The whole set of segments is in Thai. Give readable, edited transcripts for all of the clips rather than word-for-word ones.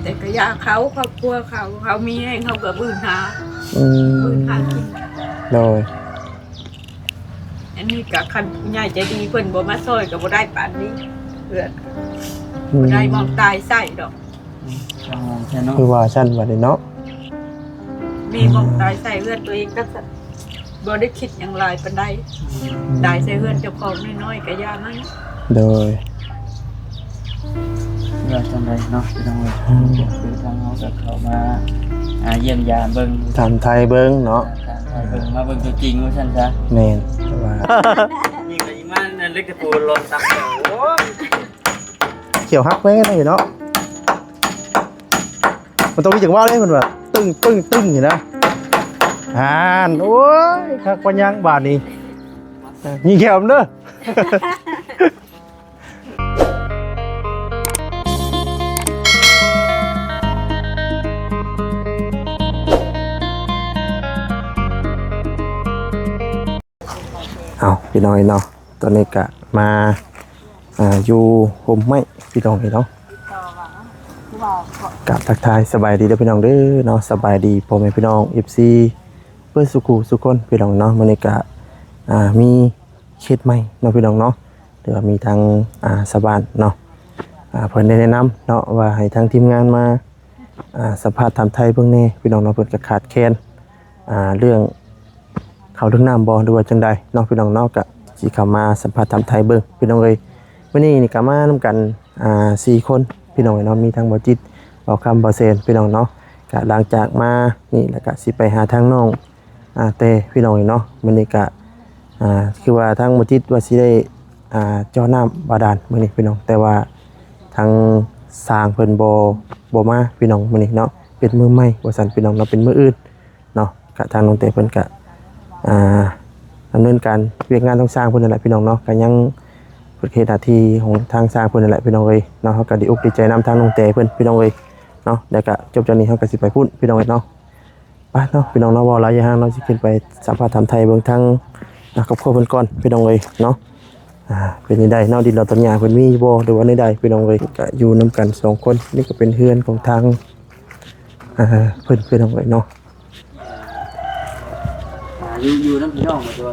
แต่ก็อยากเขาครอบครัวเขามีให้เขาก็บื้นหากินโดยอันนี้ก็คันผู้ใหญ่ใจดีเพิ่นบ่มาซอยก็บ่ได้ปานนี้เพื่อนบ่ได้มองตายใส่ดอกคือว่าชั้นว่าได้เนาะมีมองตายใส่เพื่อนตัวเองก็บ่ได้คิดอย่างไรปานใดตายใส่เพื่อนเจ้าของน้อยๆก็ย่ามันโดยว่าจังไดเนาะพี่น้องคือทางเฮาก็เข้ามาเยี่ยมยามเบิ่งถามไทยเบิ่งเนาะเบิ่งมาเบิ่งตัวจริงว่าซั่นซะแม่นแต่ว่านี่ก็อีมันนั่นเล็กตะปูลนตักโอ้เขียวฮักแม่ได้เนาะมันต้องมีจังว่าเลยเพิ่นว่าตึ้งอยู่นะโอ้ยคักปานยังบาดนี้ยิงแขมเด้อเอาพี่น้อยเนาะตอนนี้ก็มาอยู่ห่มไม้พี่น้องเนาะกับทักทายสบายดีเด้อพี่น้องเด้อเนาะสบายดีพ่อแม่พี่น้อง FC เพื่อสุขุสุคนพี่น้องเนาะมื้อนี้ก็มีเขตใหม่เนาะพี่น้องเนาะหรือว่ามีทางสบานเนาะเพิ่นได้แนะนำเนาะว่าให้ทางทีมงานมาสัมภาษณ์ถามไทยเบิ่งแน่พี่น้องเนาะเพิ่นก็ขาดแคลนเรื่องเขาเรื่องน้ำบ่หรือว่าจังใดเนาะพี่น้องเนาะก็สิเข้ามาสัมภาษณ์ถามไทยเบิ่งพี่น้องเอ้ยมื้อนี้นี่ก็มานำกัน4คนพี่น้องเนาะมีทางบ่จิตบ่คำบ่เซนพี่น้องเนาะก็หลังจากมานี่แล้วก็สิไปหาทางน้องเตพี่น้องเนาะมื้อนี้ก็คือว่าทางบ่จิตว่าสิได้เจาะน้ำบาดาลมื้อนี้พี่น้องแต่ว่าทางสร้างเพิ่นบ่มาพี่น้องมื้อนี้เนาะเป็นมื้อใหม่ว่าซั่นพี่น้องเนาะเป็นมื้ออื่นเนาะก็ทางน้องเตเพิ่นก็ดำเนินการเวียกงานต้องสร้างเพิ่นนั่นแหละพี่น้องเนาะก็ยังเฮ็ดหน้าที่ของทางสร้างเพิ่นนั่นแหละพี่น้องเอ้ยเนาะเฮาก็ดีอกดีใจนำทางน้องเตเพิ่นพี่น้องเอ้ยเนาะแล้วก็จบจากนี้เฮาก็สิไปพูดพี่น้องเอ้ยเนาะไปเนาะพี่น้องเนาะบ่หลายอย่างเนาะสิขึ้นไปสัมภาษณ์ถามไทยเบิ่งทางครอบครัวเพิ่นก่อนพี่น้องเอ้ยเนาะเป็นจังได๋เนาะดินเราต้นหญ้าเพิ่นมีบ่หรือว่าใดพี่น้องเอ้ยก็อยู่นํกัน2คนนี่ก็เป็นเฮือนของทางเพิ่นพี่น้องเอ้ยเนาะอยู่น้ำพี่น้องมาตัว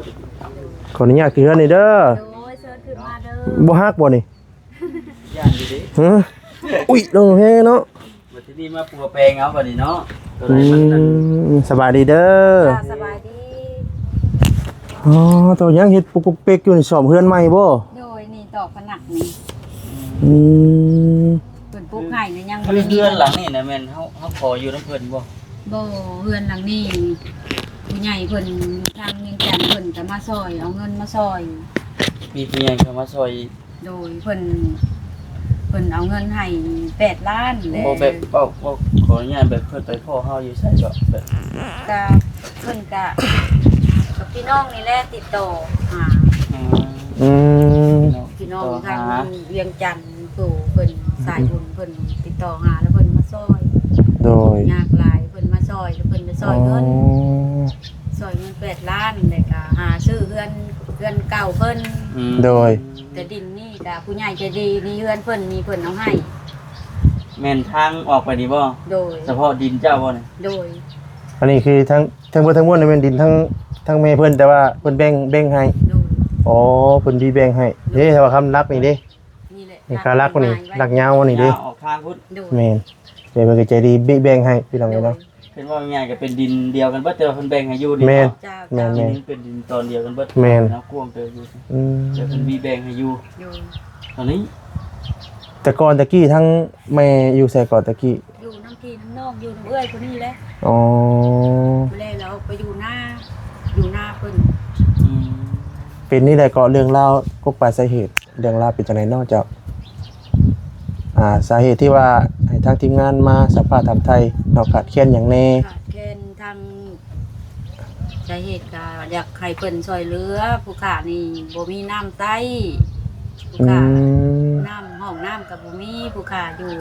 ขออนุญาตคือเฮือนนี่เด้อโอ้ยเชิญขึ้นมาเด้อบ่ฮักบ่นี่ย่านอยู่ดิอุ้ยลงแฮเนาะมาที่นี่มาปัวแปลงเอาบัดนี้เนาะตัวไหนมันสบายดีเด้อสบายดีอ๋อตัวยังเฮ็ดปุกๆเป๊กอยู่นี่ซ่อมเฮือนใหม่บ่โดยนี่ตอกผนังนี่เพิ่นปลูกให้นี่ยังบ่ได้เรือนหลังนี่นะแม่นเฮาขออยู่น้ำเพิ่นบ่เฮือนหลังนี้ผู้ใหญ่เพิ่นทางเวียงจันทน์เพิ่นก็มาซอยเอาเงินมาซอยมีผู้ใหญ่เข้ามาซอยโดยเพิ่นเอาเงินให้8 ล้านเลยบ่แบบบ่ขออนุญาตแบบเพิ่นไปพ่อเฮาอยู่ไสก็แบบก็เพิ่นก็กับพี่น้องนี่แหละติดต่อหาพี่น้องทางเวียงจันทน์สู่เพิ่นสายบุญเพิ่นติดต่อหาแล้วเพิ่นมาซอยโดยยากหลายเพิ่นมาซอยแล้วเพิ่นไปซอยเงิน8 ล้านแล้วก็หาซื้อเฮือนเก่าเพิ่นโดยแต่ดินนี่ก็ผู้ใหญ่ใจดีนี่เฮือนเพิ่นมีเพิ่นเอาให้แม่นทางออกไปนี่บ่โดยเฉพาะดินเจ้าบ่นี่โดยอันนี้คือทั้งเบิดทั้งมวลนี่เป็นดินทั้งแม่เพิ่นแต่ว่าเพิ่นแบ่งให้อ๋อเพิ่นดีแบ่งให้เด้ถ้าว่าคำรักนี่เด้นี่แหละนี่ค่ารักนี่รักยาวนี่เด้ออกทางพุทธแม่นเพิ่นก็ใจดีแบ่งให้พี่น้องเนาะเห็นว่าง่ายก็เป็นดินเดียวกันเบิดแต่ว่าเพิ่นแบ่งให้อยู่ดิแม่นเป็นดินตอนเดียวกันเบิดนะกว้างเติบอยู่แต่เพิ่นมีแบ่งให้อยู่ตอนนี้แต่ก่อนตะกี้ทั้งแม่อยู่ไสก่อนตะกี้อยู่น้ำพี่น้ำน้องอยู่น้ำเอื้อยคนนี้แหละอ๋อแล้วไปอยู่หน้าเพิ่นเป็นนี่แหละก็เรื่องราวกกปลายสาเหตุเรื่องราวเป็นจังได๋นอกจากสาเหตุที่ว่าให้ทางทีมงานมาสัมภาษณ์ถามไทยเนาะขาดแคลนหยังแน่ขาดแคลนทางสาเหตุก็อยากให้เพิ่นช่วยเหลือผู้ขานี่บ่มีน้ำใช้ผู้ขาน้ำห้องน้ำก็บ่มีผู้ขาอยู่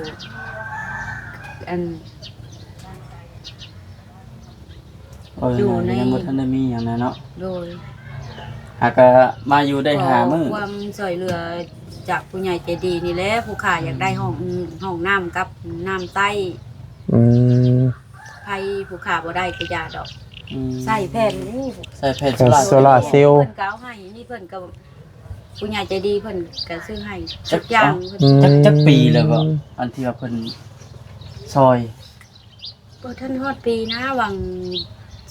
อยู่ในยังบ่ทันได้มีหยังนะเนาะโดยหากมาอยู่ได้5 มื้อความช่วยเหลือ จากผู้ใหญ่ใจดีนี่แหละผู้ขาอยากได้ห้องน้ำกับน้ำใต้ อืม ไผผู้ขาบ่ได้ก็อย่าดอกใส่แผ่นนี่ ใส่แผ่น แผ่นโซล่าร์เซลล์ เพิ่นก็เอาให้นี่เพิ่นก็ผู้ใหญ่ใจดีเพิ่นก็ซื้อให้ทุกอย่าง จักปีแล้วก็อันที่ว่าเพิ่นซอย บ่ทันฮอดปีนะหวัง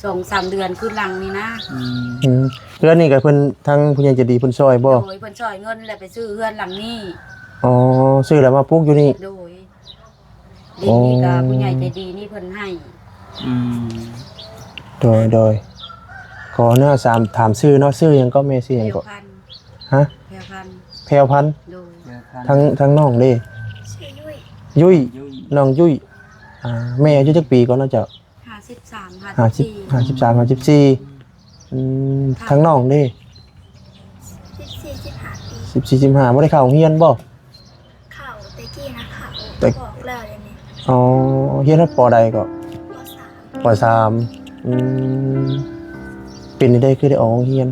2-3 เดือนขึ้นหลังนี่นะ อืมเรือนนี่ก็เพิ่นทางผู้ใหญ่ใจดีเพิ่นซอยบ่ โดยเพิ่นช่วยเงินแล้วไปซื้อเฮือนหลังนี้ อ๋อซื้อแล้วมาปลูกอยู่นี่ โดยดินนี่ก็ผู้ใหญ่ใจดีนี่เพิ่นให้ อืม โดยขอเนื้อถามชื่อเนาะชื่อหยังก็แม่ชื่อหยังก็ พัน ฮะ แพรพัน แพรวพันธุ์ โดย ทั้งน้องเด้ ชื่อยุ้ย ยุ้ย ยุ่ย น้องยุ้ยแม่อายุจักปีก่อนเนาะเจ้า 53 53 54อืมทั้งน้องเด้ 14 15บ่ได้เข้าโรงเรียนบ่ ข่าวตะกี้นะข่าว แต่ บอกแล้วเลยเนี่ย อ๋อเรียนปอใดก็ ปสาม ป .3 เป็นได้คือได้ออกโรงเรียน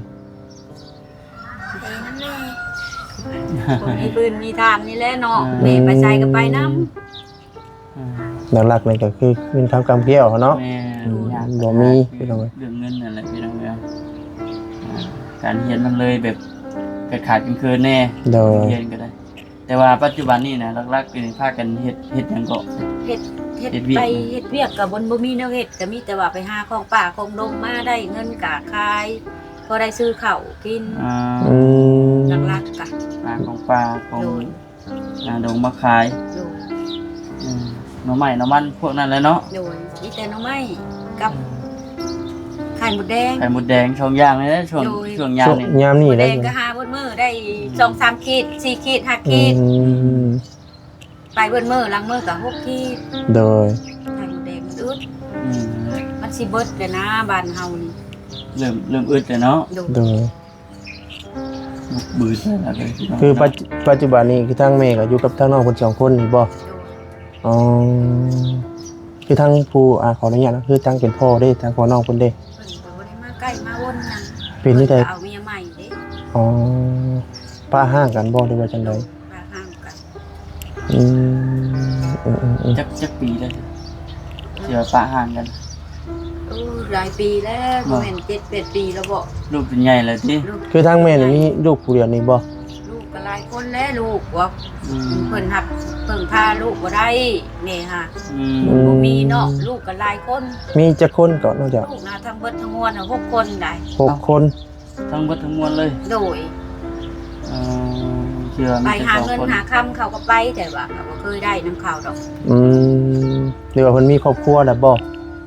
เฮ้นะแม่ บ่มีปืนมีทางนี่แหละเนาะแม่ไปใช้ก็ไปนำ หลักๆเลยก็คือเงินทำกรรมเกี่ยวเนาะ แม่ยาก บ่มีพี่น้องเอ้ย เรื่องเงินนั่นแหละพี่น้องเอ้ยการเรียนมันเลยแบบขาดกันคืนแน่ โดย เรียนก็ได้ แต่ว่าปัจจุบันนี่นะหลักๆเป็นภาคกันเฮ็ดหยังก็ เฮ็ด เฮ็ดเวียก ไปเฮ็ดเวียกกับบนบ่มีแนวเฮ็ดก็มีแต่ว่าไปหาของป่าของดงมาได้เงินกะขายพอได้ซื้อข้าวกิน อืม หลักๆกะ ปลาของปลาของ โดย ดงมะขาย โดย หน่อไม้หน่อมันพวกนั้นแหละเนาะ โดยมีแต่หน่อไม้กับไข่หมดแดง ไข่มดแดงช่วงย่างเลยนะช่วง โดย ช่วงย่างนี่ ยาม ห นี่ มด ได้ แดงก็หาเบิดมื้อได้2-3ขีด4ขีด5 อื ขีด ม ไปเบิดมื้อหลังมื้อก็6ขีด โดย ไข่หมดแดงมันอึด อืม มันสิเบิดเลยนะบ้านเฮานี่ เริ่มอึดเลยเนาะ โดย โดย บืดแล้วเลยพี่น้ง คือปัจจุบันนี้คือทั้งแม่ก็อยู่กับทั้งน้องคน2คนนี่บ่ โดย อ๋อคือทั้งผู้ขออนุญาตนะคือทั้งเป็นพ่อเด้ทั้งพ่อน้องเพิ่นเด้ เพิ่นก็บ่ได้มาใกล้มาวนหยัง เป็นนี่ได้ เอาเมียใหม่เด้ อ๋อป้าห้างกันบ่หรือว่าจังได มาห่างกัน อืม จักปีเลยเดี๋ยวปะห่างกัน หลายปีแล้วบ่แม่น7-8 ปีแล้วบ่ ลูกเป็นใหญ่แล้วที่ ลูก คือทั้งแม่นี่มีลูกผู้เดียวนี่บ่ ลูกก็หลายคนแล้วลูกว่า อืม เพิ่นหักเพิ่งพาลูกบ่ได้แม่ฮะ อืม บ่มีเนาะลูกก็หลายคน มีจักคนก็นอกจาก ลูกนะทั้งเบิดทั้งมวลน่ะ6คนได้ 6 คน ทั้งหมดทั้งมวลเลย โดย เชื่อ ไป มี หา แต่ เงิน 2คน หาคำเขาก็ไปแต่ว่าเขาบ่เคยได้นำเขาดอก อืมหรือว่าเพิ่นมีครอบครัวแล้วบ่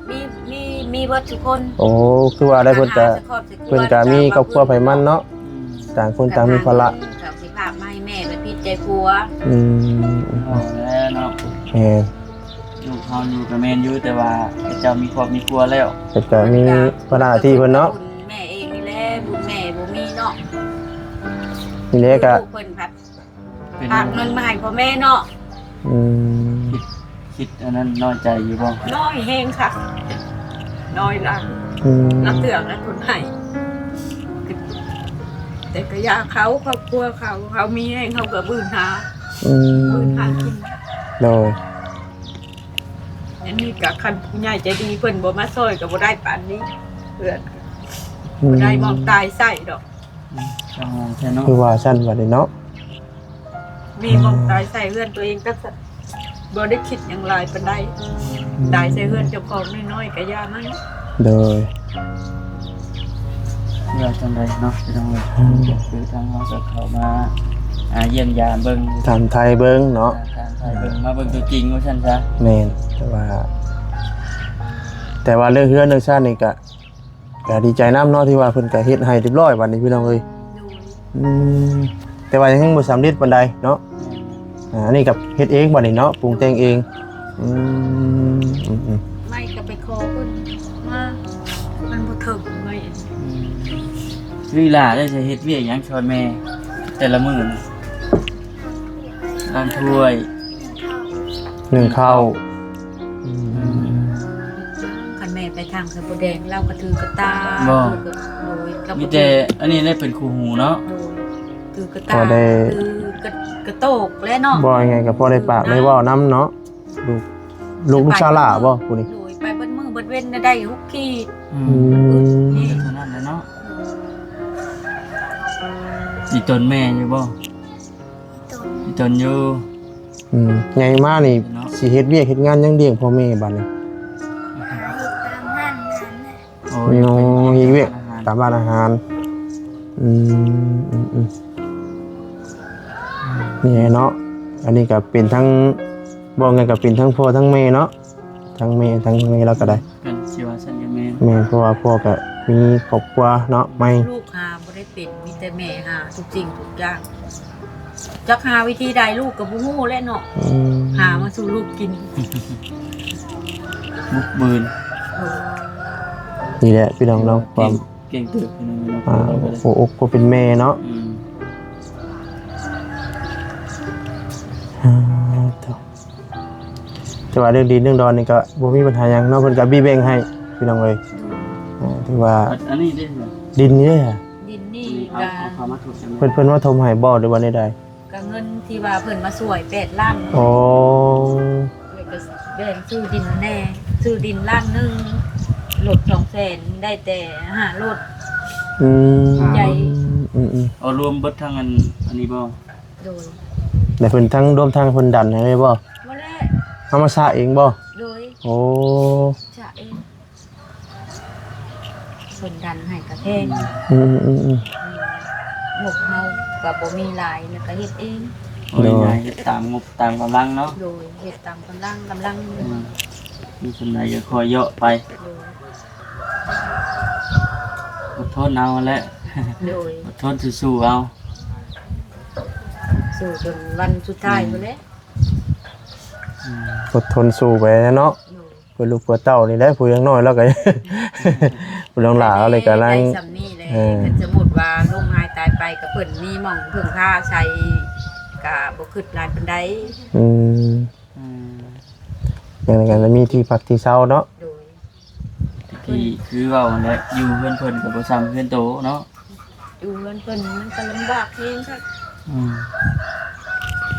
มีมีเบิดทุกคน โอ้คือว่าได้เพิ่นก็มีครอบครัวไผมันเนาะ อืม ต่างคนต่างมีภาระ เขาสิพามาให้แม่ไปพิดใจผัว อืม เอาแล้วเนาะ แม่น ลูกเฮาอยู่กับแม่นอยู่แต่ว่าเจ้ามีครอบมีครัวแล้ว เพิ่นก็มีภาระที่เพิ่นเนาะ บุญแม่เองนี่แหละบุญแม่บ่มีเนาะ นี่แหละก็ ลูเพิ่นพัด เป็น ฝากเงินมาให้พ่อแม่เนาะ อืม คิดอันนั้นน้อยใจอยู่บ่ น้อยแฮงค่ะ น้อยละ อืม นับเตือกและคนให้แต่ก็อยากเขาครอบครัวเขามีแฮงเขาก็บื้นหา อื บื้น ม หากิน โดย อันนี้ก็คันผู้ใหญ่ใจดีเพิ่นบ่มาช่วยก็บ่ได้ปานนี้เพื่อน อืม บ่ได้มองตายใส่ดอก จังหวะแค่เนาะ คือว่าซั่นว่าได้เนาะ มีมองตายใส่เพื่อนตัวเองก็จะบ่ได้คิดอย่างไรปานใดตายใส่เพื่อนเจ้าของน้อยๆก็ย่ามัน โดย เพื่อจังไดเนาะพี่น้องเอ้ยคือทางเราจะเข้ามาเยี่ยมยามเบิ่ง ถามไทยเบิ่งเนาะ การไทยเบิ่งมาเบิ่งตัวจริงว่าซั่นซะ แม่นแต่ว่าเรื่องเฮือนเรื่องชาตินี่ก็ดีใจน้ำเนาะที่ว่าเพิ่นก็เฮ็ดให้เรียบร้อยบัดนี้พี่น้องเอ้ย ดู อืมแต่ว่ายังบ่สำเร็จปานใดเนาะอันนี้กับเฮ็ดเองบัดนี้เนาะปรุงแต่งเองอืม ไม่ก็ไปขอเพิ่นมามันบ่ถึงไม่ ลีลาได้จะเฮ็ดเวียกหยังช่วยแม่ แต่ละมื้อน่ะล้างถ้วย หนึ่งข้าว คันแม่ไปทางสะโพแดงเราก็ถือกระตา บ่ โดยเรา มี ก็ แต่อันนี้ได้เป็นคู่หูเนาะ โดยถือกระตาคือ กระโตกแล้วเนาะ บ่ยังไงก็พอได้ปากได้เว้านํเนาะลูกชาวลาบ่ผู้นี้ โดยไปเบิดมือเบิดเว้นได้ฮุกขีด นี่เท่านั้นแหละเนาะอีตนแม่อยู่บ่ ตน อีตนอยู่ ใหญ่มานี่สิเฮ็ดเวียกเฮ็ดงานยังเลี้ยงพ่อแม่บัดนี้ หาเหตุตามหันนั้นน่ะ โอ้ โอ้เฮ็ดเวียก อาหาร ตามร้านอาหารนี่เนาะอันนี้ก็เป็นทั้งบอกไงก็เป็นทั้งพ่อทั้งแม่เนาะทั้งแม่แล้วก็ได้ กันสิว่าซั่นกับแม่ แม่เพราะว่าพ่อก็มีครอบครัวเนาะไม่ ลูกหาบ่ได้เป็นมีแต่แม่หาทุกสิ่งทุกอย่างจักหาวิธีใดลูกก็บ่ฮู้แหละเนาะหามาสู่ลูกกิน บุกบืน นี่แหละพี่น้องเนาะความ เก่งตึกพี่น้องเนาะ หัวอกก็เป็นแม่เนาะแต่ว่าเรื่องดินเรื่องดอนนี่ก็บ่มีปัญหาหยังเนาะเพิ่นก็บี้แบ่งให้พี่น้องเอ้ยถือว่า อันนี้ได้เหรอ ดินนี่เด้อ ดินนี่ เอา ก็ ความมาถูกใช่ไหม เพิ่นว่าทมให้บ่หรือว่าใด ก็เงินที่ว่าเพิ่นมาสวย8ล้าน ๆอ๋อ เลยก็แบ่งซื้อดินแน่ซื้อดินล้านหนึงรถ200,000ได้แต่5รถ ใหญ่ เอารวมเบิดทั้งอันนี้บ่ โดย แต่เพิ่นทั้งรวมทั้งเพิ่นดันให้ได้บ่ บ่ได้ เอามาสร้างเองบ่ โดย โอ้ จะเองเพิ่นดันให้กระแทง หมกเฮากับบ่มีหลายแล้วก็เฮ็ดเอง โอ้ยง่ายตามงบตามกำลังเนาะ โดยเฮ็ดตามกำลัง มีคนใดก็คอยเยอะไป โดย อดทนเอาแหละ โดย อดทนสู้ๆเอา สู่จนวันสุดท้ายพุ่นแหละ อดทนสู้ไปเนาะ โดย เพื่อลูกเพื่อเต้านี่ได้ผู้ยังน้อยแล้วก็ ผู้ยังหลาอะไรก็ลัง ได้สำนี้เลยเป็นสมมุติว่าลงหายตายไปก็เพิ่นมีหม่องพึ่งพาใช้ก็บ่คิดหลายปานใด อย่างไรกันมีที่พักที่เช่าเนาะ โดย ที่คือเว่าแหละอยู่เพิ่นกับบ่ซ้ำเพิ่นโตเนาะ อยู่เพิ่นมันก็ลำบากเองค่ะ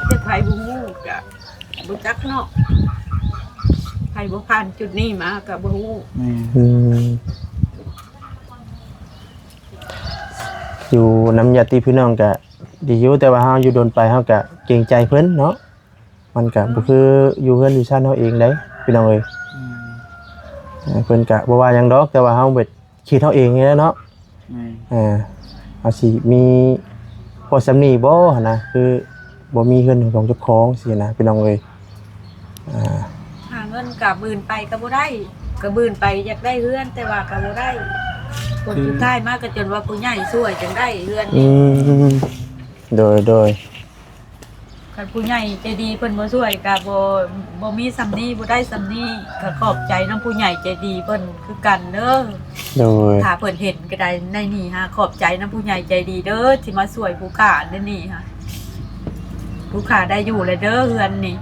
แต่ไผบ่ฮู้ก็บ่จักเนาะไผบ่ผ่านจุดนี้มาก็บ่ฮู้ อยู่น้ำยาตีพี่น้องก็ดีอยู่แต่ว่าเฮาอยู่โดนไปเฮาก็เกรงใจเพิ่นเนาะมันก็บ่คืออยู่เฮือนอยู่ชั้นเฮาเองเด้พี่น้องเอ้ยเพิ่นก็บ่ว่าหยังดอกแต่ว่าเฮาเบ็ดคิดเฮาเองนี่แหละเนาะเอาสิมีพอสำนีบ่หั่นนะคือบ่มีเฮือนของเจ้าของสินะพี่น้องเอ้ยหาเงินกับบืนไปก็บ่ได้ก็บืนไปอยากได้เฮือนแต่ว่าก็บ่ได้คนสุดท้ายมาก็จนว่าผู้ใหญ่ช่วยจังได้เฮือนนี่ โดย คันผู้ใหญ่ใจดีเพิ่นบ่ช่วยก็บ่มีสำนี้บ่ได้สำนี้ก็ขอบใจนำผู้ใหญ่ใจดีเพิ่นคือกันเด้อ โดย ถ้าเพิ่นเห็นก็ได้ในนี่ฮะขอบใจนำผู้ใหญ่ใจดีเด้อที่มาช่วยผู้ขาในนี่ฮะผู้ขาได้อยู่เลยเด้อเฮือนนี่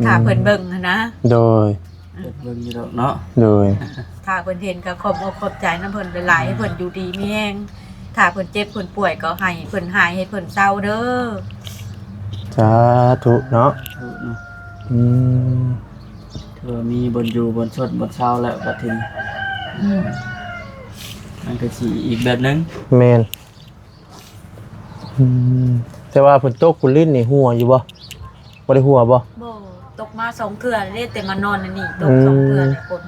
ถ้าเพิ่นเบิ่งนะ โดย เบิ่งอยู่ดอกเนาะ โดย ถ้าเพิ่นเห็นก็ขอบอกขอบใจนำเพิ่นหลายๆให้เพิ่นอยู่ดีมีแรงถ้าเพิ่นเจ็บเพิ่นป่วยก็ให้เพิ่นหายให้เพิ่นเศร้าเด้อ สาธุเนาะ ถูกเนาะ อืม เธอมีบนอยู่บนชดบนเช้าแล้วบัดทีนี้มันก็สิอีกแบบนึง แม่นแต่ว่าฝนตกคุณลิ้นนี่หัวอยู่บ่บ่ได้หัวบ่ บ่ตกมา2เทื่อเลยแต่มานอนอันนี่ตก2เทื่อเลยคน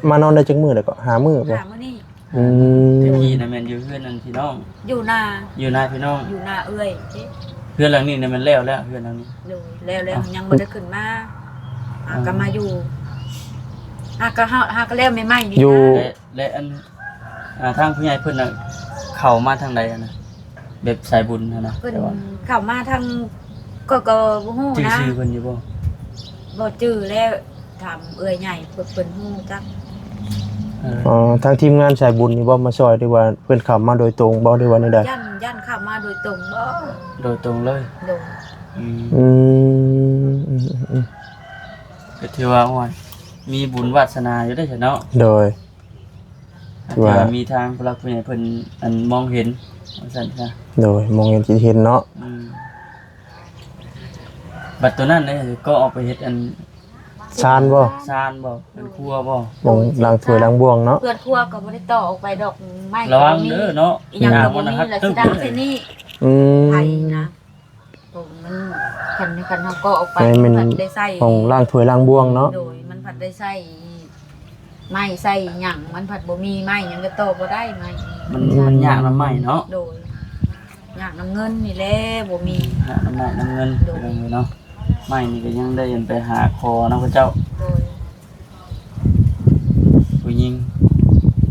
มานอนได้จักมื้อแล้วก็หามื้อบ่ หามื้อนี้ ตะกี้น่ะแม่นอยู่เพื่อนนั่นพี่น้อง อยู่นา อยู่หน้าพี่น้อง อยู่นาเอ้ย เพื่อนหลังนี้น่ะมันแล้วเพื่อนหลังนี้ เลยแล้วยังบ่ได้ขึ้นมาก็มาอยู่ก็ก็แล้วใหม่ๆนี่ อยู่ และอันทางผู้ใหญ่เพิ่นน่ะเข้ามาทางใดอะนะแบบสายบุญนะ เพิ่น แต่ว่า เข้ามาทางก็บ่ฮู้นะ ชื่อเพิ่นอยู่บ่ บ่จื้อแล้วถามเอ้ยใหญ่เพิ่นฮู้จัก อ๋อทางทีมงานสายบุญนี่บ่มาช่วยหรือว่าเพิ่นเข้ามาโดยตรงบ่หรือว่าใด ย่านเข้ามาโดยตรงบ่ โดยตรงเลย โดน ก็ถือว่าโอ้ยมีบุญวาสนาอยู่ได้อเนาะ โดย ถือว่ามีทางผู้หลักผู้ใหญ่เพิ่นอันมองเห็นว่าซั่นซะ โดยมองเห็นสิเห็นเนาะ บัดตัวนั้นเนี่ยก็ออกไปเฮ็ดอัน ชานบ่ ซานบ่เป็นครัวบ่ มองล้างถ้วยล้างบวงเนาะ เพื่อนครัวก็บ่ได้ต่อออกไปดอกไม้ ระวังเด้อเนาะ อีหยังก็บ่ นะ มี ครับ แล้วสิดังที่นี่ อืม ไผนะผมมันคันเฮาก็ออกไป ให้มัน ผัดได้ใส่ มองล้างถ้วยล้างบวงเนาะ โดยมันผัดได้ใส่ไม้ใส่หยังมันผัดบ่มีไม้หยังก็ต่อบ่ได้ไม้ มันยากน้ำใหม่เนาะ โดยอยากน้ำเงินนี่แหละบ่มี ยากน้ำใหม่น้ำเงินเนาะใหม่นี่ก็ยังได้ไปหาคอเนาะพระเจ้า โดย ผู้หญิง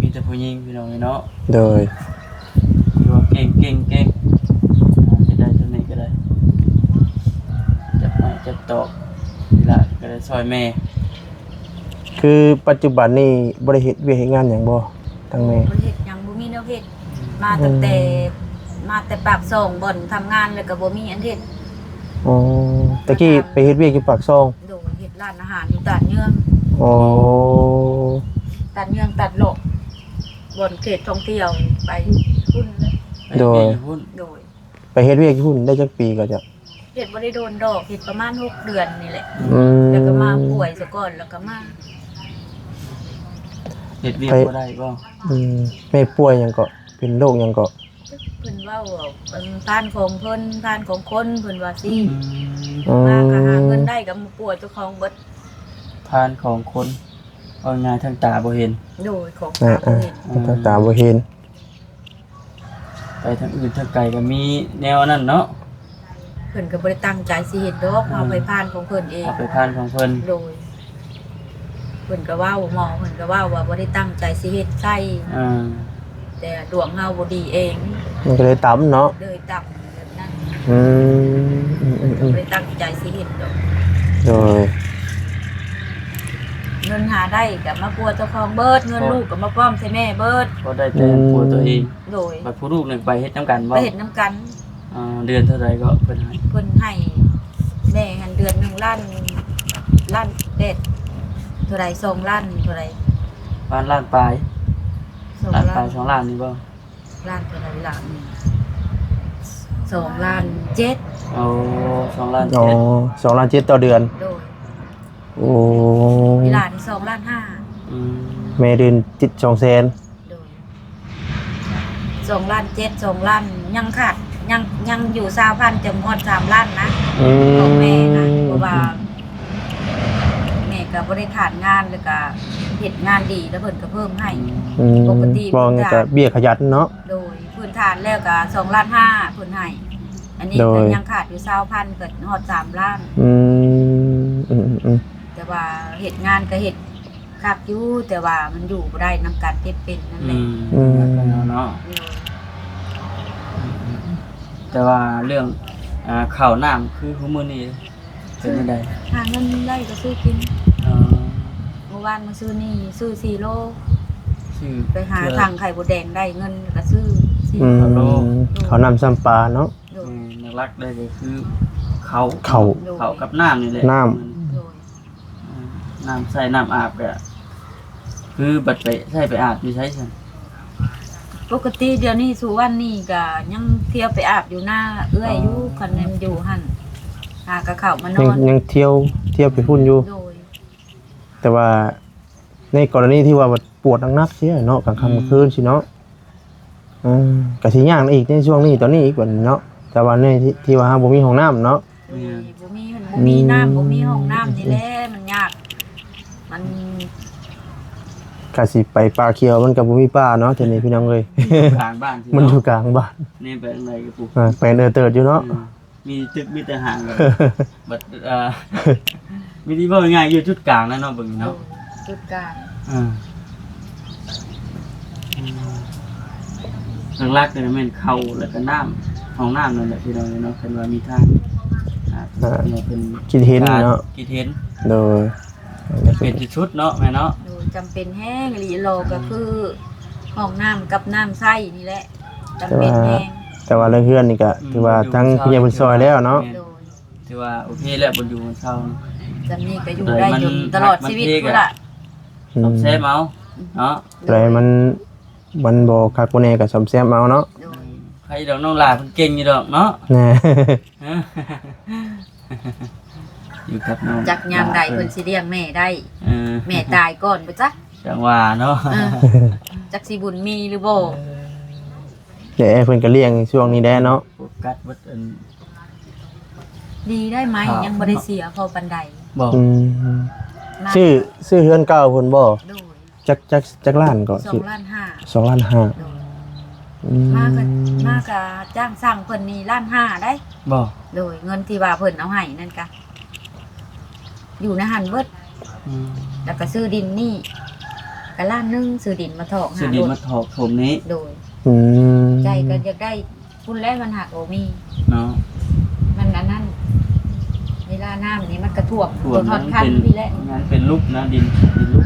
มีแต่ผู้หญิงพี่น้องเนาะ โดย คือว่าเก่งจะได้ตัวนี้ก็ได้จับไม้จับตอกนี่ล่ะก็ได้ซอยแม่ คือปัจจุบันนี่บ่ได้เฮ็ดเวียกเฮ็ดงานหยังบ่ทั้งแม่ บ่เฮ็ดหยังบ่มีแนวเฮ็ดมาตั้งแต่ปากซ่องบ่อนทำงานแล้วก็บ่มีอันเฮ็ด อ๋อตะกี้ไปเฮ็ดเวียกอยู่ปากซอง โดยเฮ็ดร้านอาหารอยู่ตาดเยือง อ๋อ ตาดเยืองตาดโลกบ่อนเขตท่องเที่ยวไปพุ่นเลย โดย ไปพุ่น โดย ไปเฮ็ดเวียกอยู่พุ่นได้จักปีก็จะ เฮ็ดบ่ได้โดนดอกเฮ็ดประมาณ6เดือนนี่แหละ อืม แล้วก็มาป่วยซะก่อนแล้วก็มา เฮ็ดเวียกบ่ได้บ่ อืมแม่ป่วยหยังก็เป็นโรคหยังก็ เพิ่นเว้าว่าเป็นทานของเพิ่นทานของคนเพิ่นว่าสิ อืม มาก็หาเงินได้ก็มาป่วยเจ้าของเบิด ทานของคนเอาง่ายทางตาบ่เห็น โดยของ อ่า ตาบ่เห็น ตาบ่เห็น ไปทางอื่นทางไกลก็มีแนวนั้นเนาะ เพิ่นก็บ่ได้ตั้งใจสิเฮ็ดดอกเอาไปผ่านของเพิ่นเอง เอาไปทานของเพิ่น โดยเพิ่นก็เว้าหมอเพิ่นก็เว้าว่าบ่ได้ตั้งใจสิเฮ็ดใส่ อ่า แต่ดวงเฮาบ่ดีเอง มันก็เลยต่ำเนาะ เลยตับแบบนั้น อืมอืมอืมอืม บ่ได้ตั้งใจสิเฮ็ดดอก โดย เงินหาได้ก็มาปัวเจ้าของเบิดเงินลูกก็มาป้อมใส่แม่เบิด ก็ได้แต่ผัวตัวเอง โดย บัดผู้ลูกนี่ไปเฮ็ดนํกันบ่ ไปเฮ็ดนํกัน เดือนเท่าใดก็เพิ่นให้ เพิ่นให้แม่หันเดือนหนึงล้านเด็ดเท่าไหร่2ล้านเท่าไหร่ บ้านล้านปลาย 2 ล้าน ล้า ปลาย น 2ล้านนี่บ่ ล้านเท่าไหร่ล้าน2ล้าน7 เอา2ล้าน อ๋อ 7 2ล้าน7ต่อเดือน โดย โอ้ เวลานี่2ล้าน5 อืม แม่เดือนจิต200,000 โดย2ล้าน7 2ล้านยังขาดยังอยู่20,000จะหมด3ล้านนะ อืม ของแม่นะเพราะว่าแม่ก็บ่ได้ขาดงานแล้วก็เฮ็ดงานดีแล้วเพิ่นก็เพิ่มให้ อืม ปกติ บ่งั้นก็เบี้ยขยันเนาะ โดยพื้นฐานแล้วก็2ล้าน5เพิ่นให้อันนี้ โด ก็ ย ยังขาดอยู่20,000เกิดฮอด3ล้าน อืมอืมอืม แต่ว่าเฮ็ดงานก็เฮ็ดคักอยู่แต่ว่ามันอยู่บ่ได้นํการเฮ็ดเป็นนั่นแห อื ละ มเนาะ โดย แต่ว่าเรื่องข้าวน้ำคือมื้อนี้เป็นจังได๋ หาเงินได้ก็ซื้อกิน เอ่อ เมื่อวานมาซื้อนี่ซื้อ4โล ชื่อ ไปหาทางไข่บดแดงได้เงินก็ซื้อ4 อืม โล เขานำซ้ำปลาเนาะ โดย หลักๆได้ก็คือข้าว ข้าว ข้าวกับน้ำนี่แหละ น้ โดย น้ำใส่น้ำอาบก็คือบัดไปใส่ไปอาบอยู่ใช้ซั่น ปกติเดี๋ยวนี้สู่วันนี้ก็ยังเที่ยวไปอาบอยู่หน้าเอื้อยอยู่คันแนมอยู่หั่นหากะเข้ามาน ยั อง น ยังเที่ยวไปพุ่นอยู่ โดย แต่ว่าในกรณีที่ว่าปวดหนักๆเสียเนาะกลางค่ำกลางคืนสิเนาะก็สิยากอีกในช่วงนี้ตอนนี้อีกกว่าเนาะแต่ว่าในที่ว่าบ่มีห้องน้ำเนาะ โดยบ่มีน้ำบ่มีห้องน้ำนี่แหละมันยากมัน ก็สิไปป่าเขียวมันก็บ่มีป่าเนาะทีนี้พี่น้องเอ้ย กลางบ้านที่ มันอยู่ เนาะ กลางบ้าน นี่ไปทางไหนกับปู่ เป็นเติร์ดอยู่เนาะ มีตึกมีแต่ห่างกันบัดมีที่ว่าง่ายอยู่จุดกลางแล้วเนาะเบิ่งเนาะ จุดกลาง หลักๆเนี่ยแม่นเข้าแล้วก็น้ำห้องน้ำนั่นแหละพี่น้องเนาะคันว่ามีทางเนี่ยเป็น คิดเห็นเนาะ คิดเห็น โดย เป็นชุดๆเนาะแม่เนาะ โดยจำเป็นแห้งอีหลีโลก็คือห้องน้ำกับน้ำใช้นี่แหละจำเป็นแห้ง แต่ว่าเรื่องเฮือนนี่ก็ถือว่าทั้งพี่ใหญ่เพิ่นซอยแล้วเนาะ โดย ถือว่าโอเคแล้วบ่อยู่บนเช้า จำนี้ก็อยู่ได้จนตลอดชีวิตพุ่นล่ะ ซ่อมแซมเอาเนาะ แต่มันบ่คักบ่แน่ก็ซ่อมแซมเอาเนาะ โดย ใครดอกน้องหลาเพิ่นเก่งอยู่ดอกเนาะ แน่ อยู่กับน้อง จักยามใดเพิ่นสิเลี้ยงแม่ได้ แม่ตายก่อนบ่จัก จังว่าเนาะ จักสิบุญมีหรือบ่ เดี๋ยวเพิ่นก็เลี้ยงช่วงนี้ได้เนาะ โฟกัสวัดอัน ดีได้ไหมยังบ่ได้เสียพอปานใด บอก มา ชื่อเฮือนเก่าเพิ่นบ่ โดย จักล้านก็ 2 ล้านห้า 2 ล้านห้า โดย อืม มากะจ้างสร้างเพิ่นนี่ล้านห้าได้ บอก โดยเงินที่ว่าเพิ่นเอาให้นั่นกะอยู่ในหันเบิดแล้วก็ซื้อดินนี่ก็ล้านหนึงซื้อดินมาถอก สุดีมาถอกผมนี้ โดย อืม ใจก็อยากได้พุ่นแรกมันหักโอมี เนาะ มันอันนั้นเวลาน้ำนี่มันกระท่วม ถ่วม ทอ นั้ ด น คัน เป็น พี่แหละ งั้นเป็นลูกนะดินลูก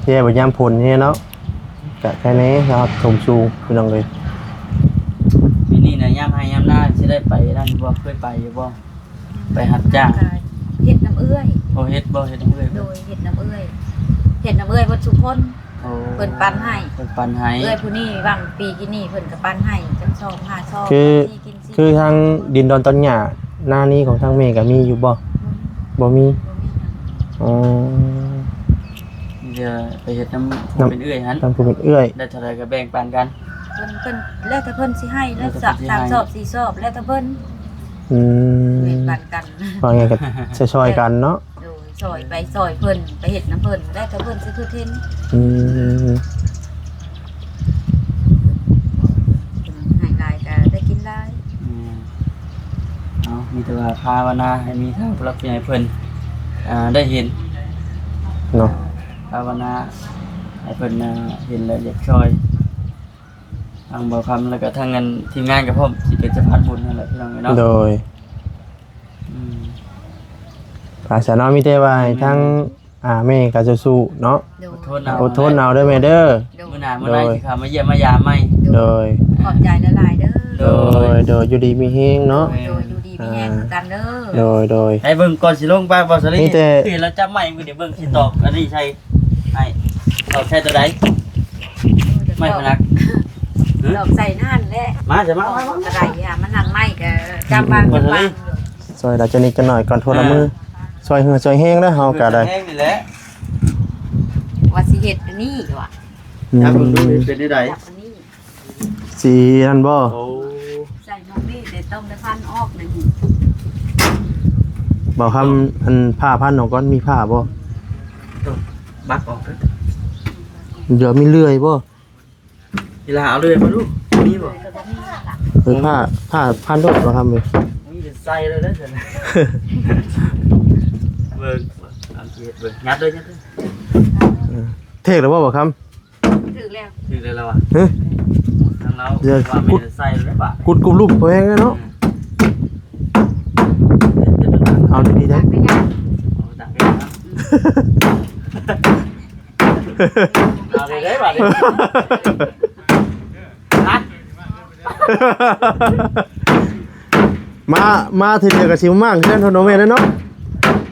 แย่บ่ยามผลนี่เนาะก็แค่นี้ครับชมชูพี่น้องเลย ปีนี้นะย่ำให้ย่ำหน้าสิได้ไปนั่นบ่เคยไปอยู่บ่ไปหัดจ้าง เห็ดน้ำเอื้อย โอเฮ็ดบ่เฮ็ดจังเลย โดยเห็ดน้ำเอื้อยเห็ดน้ำเอื้อยวัดสุคน โอ้ เพิ่นปันให้ เพิ่นปันให้ เอื้อยผู้นี้บางปีกินนี่เพิ่นก็ปันให้จังชอบหาชอบ คือทางดินดอนตอนหญ้าหน้านี้ของทางเมก็มีอยู่บ่บ่มีอ๋อ เดี๋ยวไปเฮ็ดน้ำเป็นเอื้อยหัน ทางผู้เป็นเอื้อย ได้เท่าไรก็แบ่งปันกัน เพิ่นแล้วแต่เพิ่นสิให้แล้วสามชอบสี่ชอบแล้วแต่เพิ่น อืม เว้นปันกัน ว่าไงก็ช่วยๆกันเนาะ โดยซอยไปซอยเพิ่นไปเฮ็ดน้ำเพิ่นแล้วแต่เพิ่นสิคือเทน อืม หายลายก็ได้กินลาย เอามีแต่ว่าภาวนาให้มีทางผู้รักผู้ใหญ่เพิ่นได้เห็น เนาะ ภาวนาให้เพิ่นเห็นแล้วอยากช่วยทางบ่คำแล้วก็ทางงานทีมงานกับผมสิเป็นสะพานบุญนั่นแหละพี่น้องเนาะ โดย ภาษาเนาะมีแต่ว่าให้ทั้งแม่ก็จะสู้เนาะ โดย อดทนเอาเด้อแม่เด้อ มื้อหน้ามื้อไหนสิเข้ามาเยี่ยมมายามใหม่ โดย ขอบใจละลายเด้อ โดยอยู่ดีมีเฮงเนาะ โดยดูดีมีแห้งกันเด้อ โดย ให้เบิ่งก่อนสิลงไปบ่สลี มีแต่ คือเราจับไม้มือเดี๋ยวเบิ่งสิตอกอันนี้ใช่ให้ตอกใช่ตัวใดไม้พนัก ดอกใส่นั่นแหละ มาจะมา กระไรอ่ะมันนั่งไม้ก็จำบางจำบาง ซอยเราจะนิดกันหน่อยก่อนโทรละมือซอยเหือซอยแห้งแล้วเฮาก็ได้ แห้งนี่แหละ ว่าสิเฮ็ดอันนี้ว่ะ จับเบิ่งดูเป็นได้ใด จับอันนี้ สีนั่นบ่ โอ้ ใส่นมนี่แต่ต้มได้พันออกหนึ่ง บอกคำอันผ้าพันของก้อนมีผ้าบ่ บักออก เดี๋ยวมีเลื่อยบ่ ทีละเอาเลยมาดูมีบ่ ก็บ่มีหลัก หรือผ้าพันรถบ่ครับเลย มีเป็นไส้เลยนะเถอะนะเบิ่งเอาเฮ็ดเบิ่งงัดเลยงัดเลย เทกแล้วบ่บ่ค ถึงแล้ว ถึงเลยแล้วอ่ะ ำเฮ้ย ทางเราว่ามีแต่ไส้เลยป่ะ กุดกุบรูปตัวเองเนาะเอาดีๆ ตั ได้ กไปยัง ตักไปนะเอาเลยได้ป่ะนัด มาทีเดียวกับชิมมากเช่นโทนเมแล้วเนาะ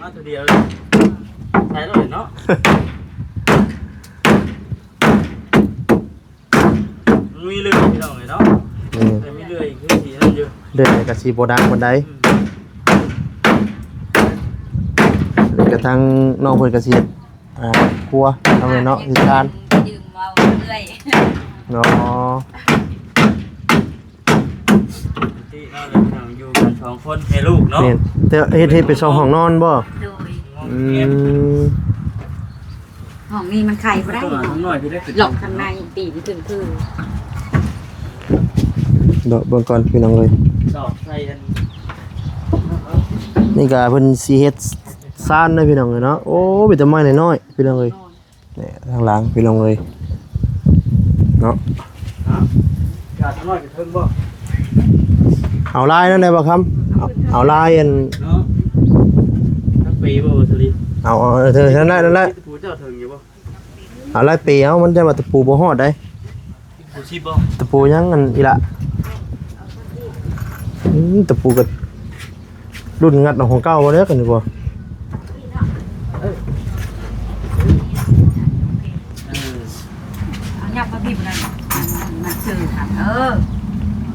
มาตัวเดียวเลยใช้เลยเนาะมีเรือพี่น้องเลยเนาะแต่มีเรืออีกที่นั่นอยู่ เดินกับชีโบดังบนไดกระทั่งน้องเพิ่นกระเสียดครัวทำไงเนาะสิทาน ยืมเอาเรื่อย เนาะ ที่เราเลยพี่น้องอยู่กัน2คนให้ลูกเนาะ นี่แต่เฮ็ดเป็น2ห้องนอนบ่ โดย อืม ห้องนี้มันไข่บ่ได้ ต้องหน่อยพี่ได้ หลอกข้างในปีนี่ถึงคือ เดี๋ยวเบิ่งก่อนพี่น้องเลย ดอกใส่กัน นี่ก็เพิ่นสิเฮ็ดซ่านเด้อพี่น้องเลยเนาะโอ้มีแต่ไม้น้อยๆพี่น้องเลยนี่ทางหลังพี่น้องเลยเนาะ กาดน้อยกับเทิงบ่ เอาลายนั่นได้บ่ครับเอาลายอัน เนาะทั้งปีบ่สลิ เอาเธอนั่นแหละ ผู้เจ้าเทิงอยู่บ่ เอาลายปีเอามันจะมาตะปูบ่ฮอดได้ ผู้ชีพบ่ ตะปูยังอันอีละตะปูก็รุ่นงัดของเก่าบ่เด้อกันดีกว่า เอายับมาบีบนั่นมันชื่อค่ะ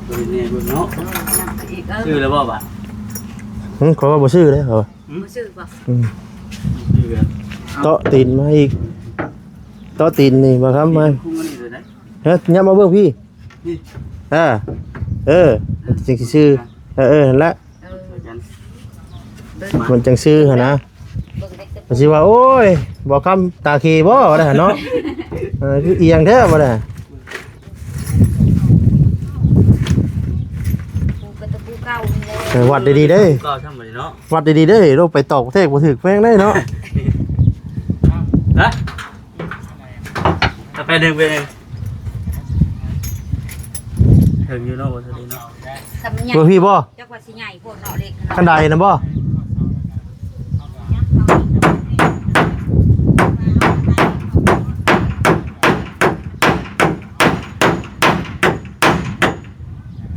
ตัวนี้เนาะ ยับไปอีก ชื่อแล้วบ่บัด ย เขาว่าบ่ชื่อเลยเหรอ บ่ชื่อบ่ นี่กัน โต๊ะตีนมาอีกโต๊ะตีนนี่บ่ครับมา คุ้งกันนี่เลยนะ เฮ้ยยับมาเบิ่งพี่ นี่ จังสิชื่อนั่นแหละ เออ กัน มันจังชื่อหั่นนะ เบิ่งเด็ก มันสิว่าโอ้ยบ่คำตาคีบ่ได้หั่นเนาะคือเอียงแท้บ่ได้ ปูกระตะปูเก่านี่เลย วัดดีๆเด้ ก็ทำแบบนี้เนาะ วัดดีๆเด้เราไปตอกประเทศบ่ถึกแพงได้เนาะ นะจะไปเดินไปเองถึงอยู่เนาะวันนี้เนาะ สำใหญ่ เบิ่งพี่บ่ จักว่าสิใหญ่โพดเนาะเล็กเนาะ คันใดนะบ่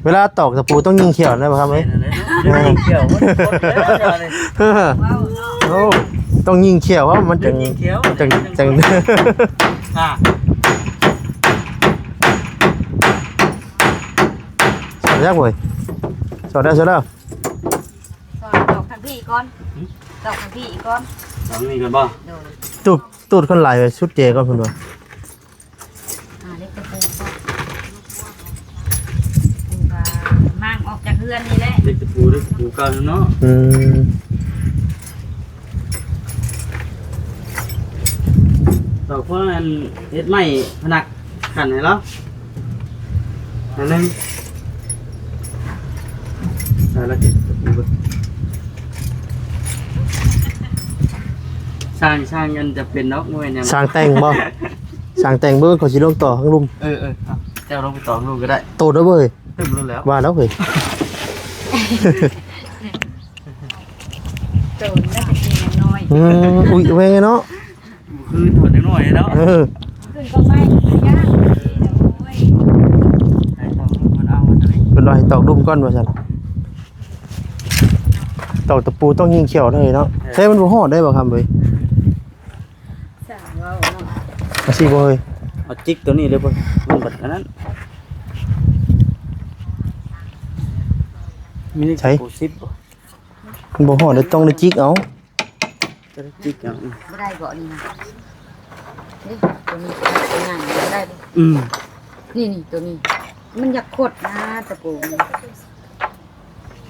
เวลาตอกตะปูต้องยิงเขียวได้ป่ะครับเอ้ย เกี่ยวมันหมดแล้วเลย ว้าวเนาะ โอ้ต้องยิงเขียวว่ามันจัง ยิงเขียว จัง อ่ะ สอดยากเว้ยสอดได้สอดได้ สอนดอกทางพี่ก่อนดอกทางพี่อีกก่อน ลองนี่กันบ่ โดย ตูดคนไหลไปชุดเจก่อนเพิ่นว่า เล็กตะปูก่อนปูก็มั่งออกจากเรือนนี่แหละ เด็กตะปูด้วยตะปูกันเนาะ ม ต่อพวกนั้นเฮ็ดไม้พนักขันให้แล้วอันนึงแล้วติดตะปูสร้างกันจะเป็นนกมวยเนี่ย สร้างแต่งบ่สร้างแต่งเบิ่งเขาสิลงต่อข้างลุม เจ้าลงไปต่อลูกก็ได้ โตแล้วเว้ย ตึ้มรู้แล้ว ว่าแล้วเว้ย โดนน่าจะกินน้อย อุ้ยแม่เนาะ คือถอดหน่อยแล้ว ขึ้นก็ไม่ยากโอ้ย ไอ้ตองมันเอามาทำไม เป็นรอยตอกดุมก้อนว่าซั่นตอกตะปูต้องยิงเขียวได้เนาะใช้มันบ่ฮอดได้บ่ครับเว้ย สั่งว่าเนาะ อาชีพบ่เว้ย เอาจิกตัวนี้เลยป่ะมันบัดอันนั้นมีนี่ปูซิปป่ะ มันบ่ฮอดได้ต้องได้จิกเอา จะได้จิกอย่าง ไม่ได้บ่นี่นะนี่ตัวนี้ตัวใหญ่ไม่ได้บ่ นี่ตัวนี้ มันอยากขดนะตะปูนี่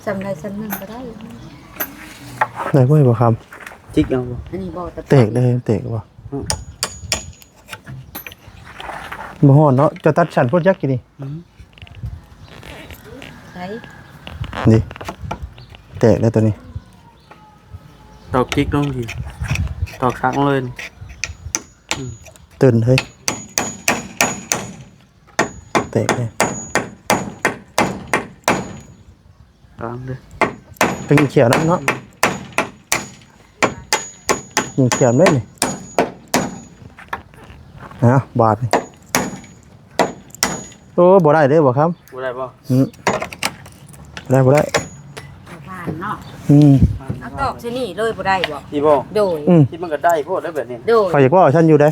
สำไรสำนึงก็ได้ ได้บ่บ่ครับ จิกเอาป่ะ อันนี้บ่ตะปู เตกได้เตกบ่บ่ฮอดเนาะจะตัดฉันพุ่นยักกี่นี่ ใช้ นี่เตกได้ตัวนี้ ตอกจิกลงทีตอกซักเลย ตื่นเฮ้ยเตกเนี่ย ตามเลย เป็นเขียวนะเนาะยิงเขียวได้นี่บาทนี่โอ้บ่ได้เด้บ่ครับ กูได้ป่ะ บ่ได้ ผ่านเนาะ เอาตอกชนี่เลยบ่ได้บ่ ที่บ่ โดย ที่มันก็ได้โพดได้แบบนี้ โดย เขาอยากว่าฉันอยู่ได้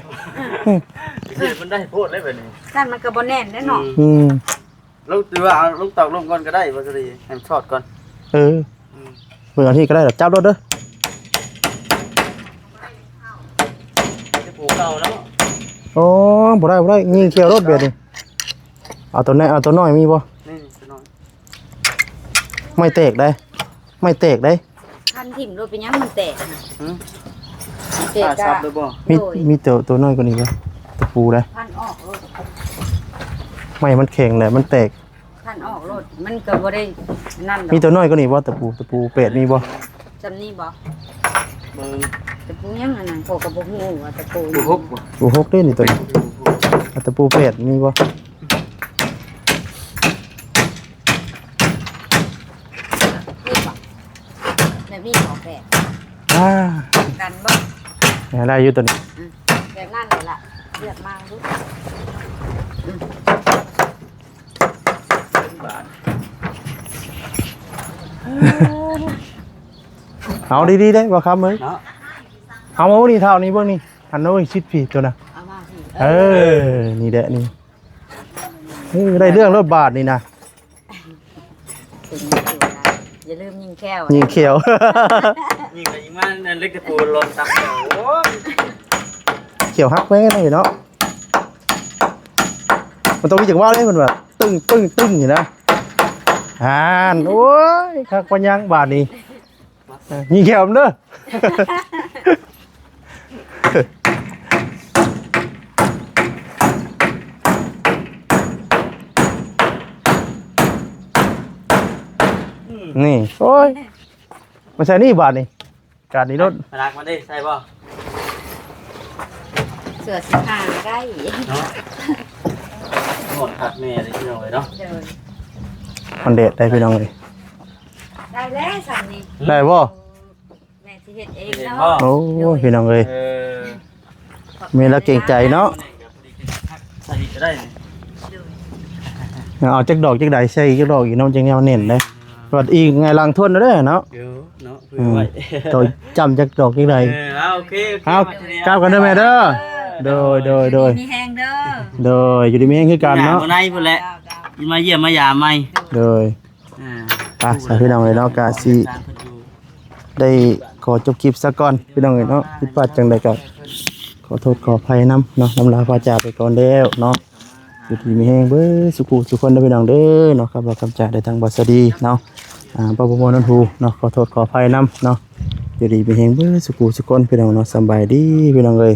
ที่มันได้โพดได้แบบนี้ สั้นมันก็บ่แน่นแน่เนาะ ลูกตัวเอาลูกตอกลงก่อนก็ได้ป่ะสิให้มันทอดก่อน เมื่อที่ก็ได้หรอจับรถเด้อ จะปูเก่าแล้ว โอ้บ่ได้ยิงเขียวรถเบียดนี่เอาตัวน้อยเอาตัวน้อยมีบ่ นี่จะน้อย ไม่เตกได้ไม่เตกได้ คันถิ่มรถเป็นหยังมันแตกนะแตก ตา ก็ ซับเลยบ่ มีตัวน้อยกว่านี้บ่ตะปูได้ พันออกรถ ไม่มันแข็งเลยมันแตก พันออกรถมันก็บ่ได้นั่นดอก มีตัวน้อยกว่านี้บ่ตะปูเป็ดมีบ่ จำนี่บ่ เบิ่ง ตะปูยังอันนั้นโกก็บ่ฮู้ว่าตะปู ปูฮกบ่ ปูหกเด้นี่ตัวนี้ตะปูเป็ดมีบ่ นี่บ่แบบนี้บ่แบบ กันบ่ ได้อยู่ตัวนี้ แบบนั้นเลยล่ะเลือกมาดู บาท เอาดีๆได้บ่ครับเอ้ย เนาะ เอามานี่เท่านี้เบิ่งนี่อันโน้นชิดพี่ตัวน่ะ เอามาสิ นี่แหละนี่ได้เรื่องรถบาทนี่นะ ถึงอยู่ได้อย่า อย่าลืมยิงแก้ว ยิงเขียว ยิงไปยิงมานั่นเล็กตะปูลนตักโอ้ย เขียวฮักไว้กันเลยเนาะมันต้องมีจังหวะเลยมันแบบตึ้งตึ้งตึ้งอยู่นะโอ้ยคักปัญญังบาทนี้ยิงเขียวมันเด้อ นี่โอ้ยมาใช่นี่บาทนี่การนี้รถ มารักมาดิใช่ป่ะ เสือสิผ่าได้ เนาะหมดผักแม่เลยพี่น้องเลยเนาะ เดิน มันเด็ดได้พี่น้องเลย ได้แล้วสันนี่ ได้บ่ แม่สิเฮ็ดเอง เห็น เนาะ ป่ะ โอ้ยพี่น้องเลย มีแล้วเก่งใจเนาะ ใส่ก็ได้ เอาจักดอกจักใดใส่จักดอกอีกน้ำจังแนวเน้นเลยวัดอีกไงลังทวนเด้อเนาะ เดี๋ยวเนาะเพื่อไว้ ตัวจำจักดอกจักใด เอาโอเค เอากลับกันเด้อแม่เด้อโดย มีแห้งเด้อ โดยอยู่ดีมีแห่งคือกันเนาะ ในพุ่นแหละมาเยี่ยมมายามใหม่ โดยสาพี่น้องเลยเนาะกะสิได้ขอจบคลิปซะก่อนพี่น้องเลยเนาะผิดพลาดจังใดก็ขอโทษขออภัยนํเนาะนำลาพาจากไปก่อนแล้วเนาะอยู่ดีมีแห่งเบ้อสุขุสุขคนเด้อพี่น้องเด้อเนาะครับเราคำจากได้ทางบัสดีเนาะปปมนันทูเนาะขอโทษขออภัยนํเนาะอยู่ดีมีแห่งเบ้อสุขุสุขคนพี่น้องเนาะสำบายดีพี่น้องเอ้ย